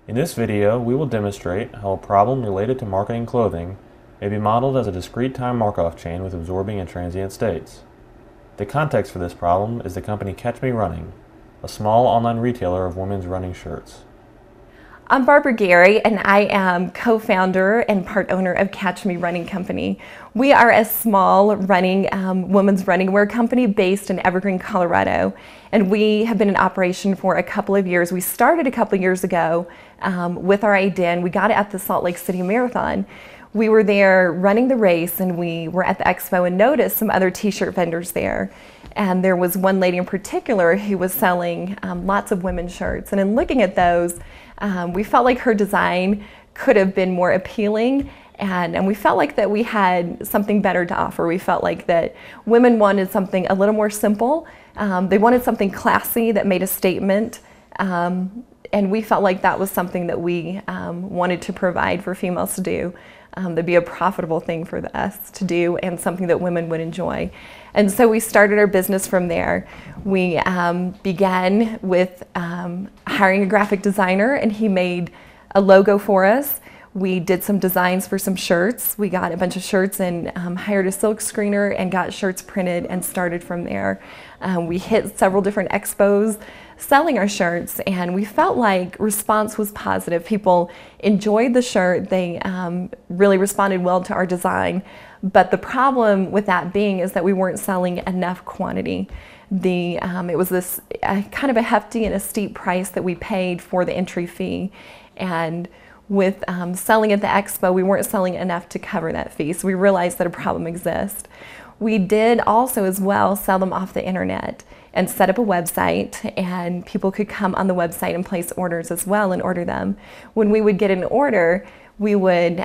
In this video, we will demonstrate how a problem related to marketing clothing may be modeled as a discrete time mark-off chain with absorbing and transient states. The context for this problem is the company CatchMe Running, a small online retailer of women's running shirts. I'm Barbara Gary, and I am co-founder and part owner of CatchMe Running Company. We are a small women's running wear company based in Evergreen, Colorado, and we have been in operation for a couple of years. We started a couple of years ago with our idea, and we got it at the Salt Lake City Marathon. We were there running the race, and we were at the expo and noticed some other t-shirt vendors there. And there was one lady in particular who was selling lots of women's shirts. And in looking at those, we felt like her design could have been more appealing, and we felt like that we had something better to offer. We felt like that women wanted something a little more simple. They wanted something classy that made a statement, and we felt like that was something that we wanted to provide for females to do. That'd be a profitable thing for us to do and something that women would enjoy. And so we started our business from there. We began with hiring a graphic designer, and he made a logo for us. We did some designs for some shirts. We got a bunch of shirts and hired a silk screener and got shirts printed and started from there. We hit several different expos selling our shirts, and we felt like response was positive. People enjoyed the shirt. They really responded well to our design. But the problem with that being is that we weren't selling enough quantity. It was this kind of a hefty and a steep price that we paid for the entry fee. And with selling at the expo, we weren't selling enough to cover that fee. So we realized that a problem exists. We did also as well sell them off the internet and set up a website, and people could come on the website and place orders as well and order them. When we would get an order, we would,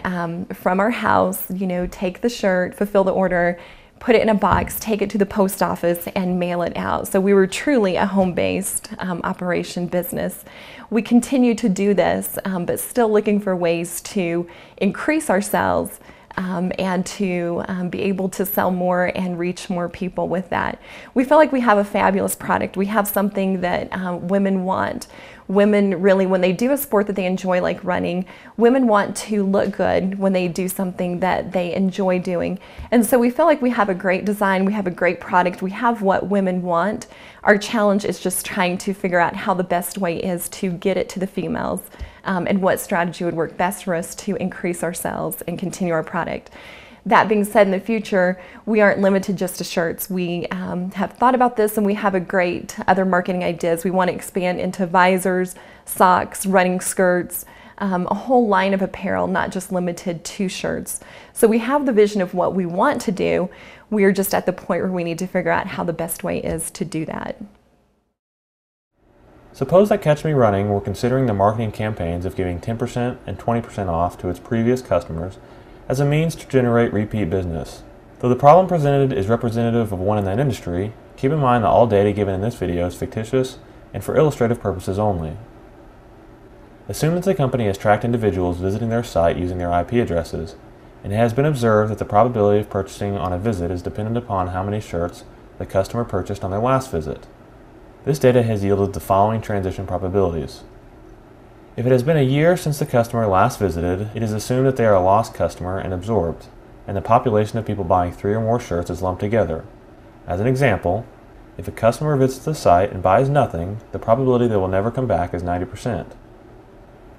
from our house, take the shirt, fulfill the order, put it in a box, take it to the post office, and mail it out. So we were truly a home-based operation business. We continue to do this, but still looking for ways to increase our sales and to be able to sell more and reach more people with that. We feel like we have a fabulous product. We have something that women want. Women really, when they do a sport that they enjoy like running, women want to look good when they do something that they enjoy doing. And so we feel like we have a great design, we have a great product, we have what women want. Our challenge is just trying to figure out how the best way is to get it to the females and what strategy would work best for us to increase our sales and continue our product. That being said, in the future, we aren't limited just to shirts. We have thought about this, and we have a great other marketing ideas. We want to expand into visors, socks, running skirts, a whole line of apparel, not just limited to shirts. So we have the vision of what we want to do. We are just at the point where we need to figure out how the best way is to do that. Suppose that CatchMe Running were considering the marketing campaigns of giving 10% and 20% off to its previous customers as a means to generate repeat business. Though the problem presented is representative of one in that industry, keep in mind that all data given in this video is fictitious and for illustrative purposes only. Assume that the company has tracked individuals visiting their site using their IP addresses, and it has been observed that the probability of purchasing on a visit is dependent upon how many shirts the customer purchased on their last visit. This data has yielded the following transition probabilities. If it has been a year since the customer last visited, it is assumed that they are a lost customer and absorbed, and the population of people buying 3 or more shirts is lumped together. As an example, if a customer visits the site and buys nothing, the probability they will never come back is 90%.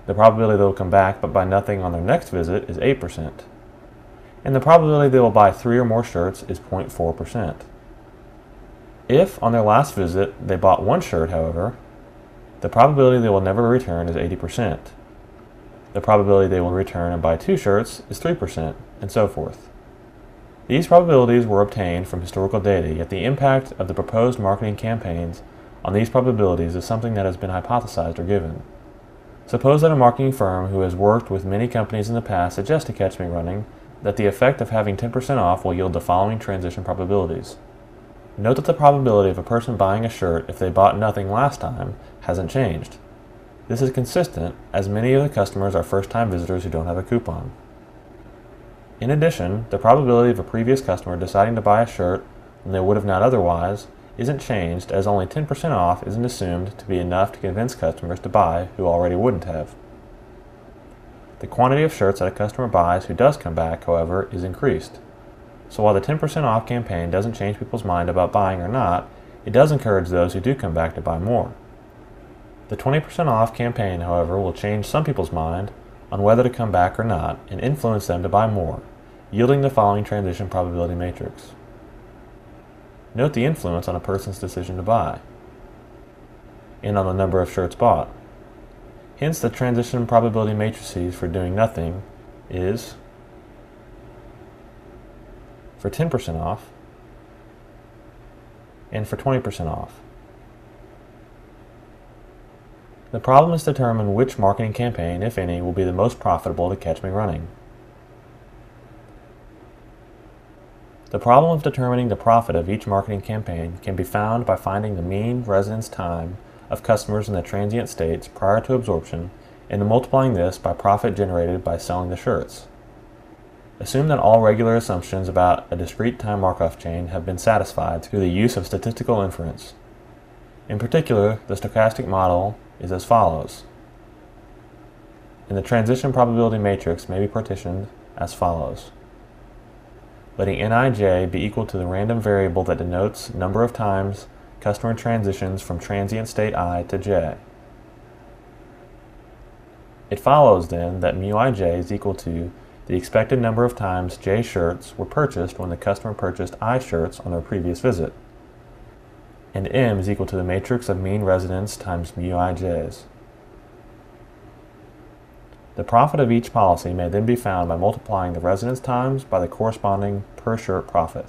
The probability they will come back but buy nothing on their next visit is 8%. And the probability they will buy 3 or more shirts is 0.4%. If, on their last visit, they bought 1 shirt, however, the probability they will never return is 80%. The probability they will return and buy 2 shirts is 3%, and so forth. These probabilities were obtained from historical data, yet the impact of the proposed marketing campaigns on these probabilities is something that has been hypothesized or given. Suppose that a marketing firm who has worked with many companies in the past suggests to CatchMe Running that the effect of having 10% off will yield the following transition probabilities. Note that the probability of a person buying a shirt if they bought nothing last time hasn't changed. This is consistent, as many of the customers are first-time visitors who don't have a coupon. In addition, the probability of a previous customer deciding to buy a shirt when they would have not otherwise isn't changed, as only 10% off isn't assumed to be enough to convince customers to buy who already wouldn't have. The quantity of shirts that a customer buys who does come back, however, is increased. So while the 10% off campaign doesn't change people's mind about buying or not, it does encourage those who do come back to buy more. The 20% off campaign, however, will change some people's mind on whether to come back or not and influence them to buy more, yielding the following transition probability matrix. Note the influence on a person's decision to buy and on the number of shirts bought. Hence, the transition probability matrices for doing nothing is for 10% off and for 20% off. The problem is to determine which marketing campaign, if any, will be the most profitable to CatchMe running. The problem of determining the profit of each marketing campaign can be found by finding the mean residence time of customers in the transient states prior to absorption and then multiplying this by profit generated by selling the shirts. Assume that all regular assumptions about a discrete time markup chain have been satisfied through the use of statistical inference. In particular, the stochastic model is as follows, and the transition probability matrix may be partitioned as follows, letting Nij be equal to the random variable that denotes number of times customer transitions from transient state I to j. It follows then that μij is equal to the expected number of times j shirts were purchased when the customer purchased I shirts on their previous visit, and m is equal to the matrix of mean residence times μij's. The profit of each policy may then be found by multiplying the residence times by the corresponding per shirt profit.